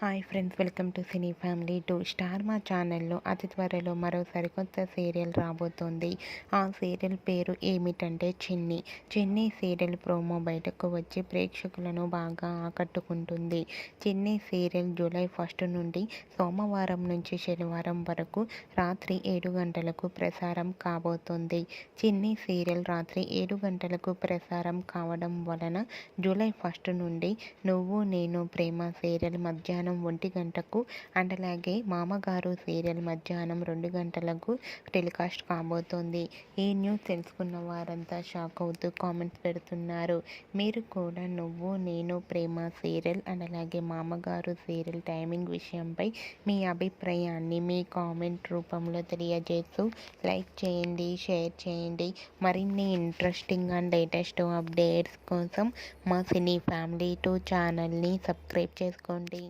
Hi friends, welcome to cine family two. Star మా ఛానల్లో అతి త్వరలో మరో సరికొత్త సీరియల్ రాబోతోంది. ఆ సీరియల్ పేరు ఏమిటంటే చిన్ని. చిన్ని సీరియల్ ప్రోమో బయటకు వచ్చి ప్రేక్షకులను బాగా ఆకట్టుకుంటుంది. చిన్ని సీరియల్ జూలై 1 నుండి సోమవారం నుంచి శనివారం వరకు రాత్రి 7 గంటలకు ప్రసారం కాబోతోంది. చిన్ని సీరియల్ రాత్రి 7 గంటలకు ప్రసారం కావడం వలన జూలై 1 నుండి నువ్వు నేను ప్రేమ సీరియల్ మధ్యాహ్నం 1 గంటకు అండ్ అలాగే మామగారు సీరియల్ మధ్యాహ్నం 2 గంటలకు టెలికాస్ట్ కాబోతోంది. ఈ న్యూస్ తెలుసుకున్న వారంతా షాక్ అవుతూ కామెంట్స్ పెడుతున్నారు. మీరు కూడా నువ్వు నేను ప్రేమ సీరియల్ అండ్ అలాగే మామగారు సీరియల్ టైమింగ్ విషయంపై మీ అభిప్రాయాన్ని మీ కామెంట్ రూపంలో తెలియజేస్తూ లైక్ చేయండి, షేర్ చేయండి. మరిన్ని ఇంట్రెస్టింగ్ అండ్ లేటెస్ట్ అప్డేట్స్ కోసం మా సినీ ఫ్యామిలీ 2 ఛానల్ని సబ్స్క్రైబ్ చేసుకోండి.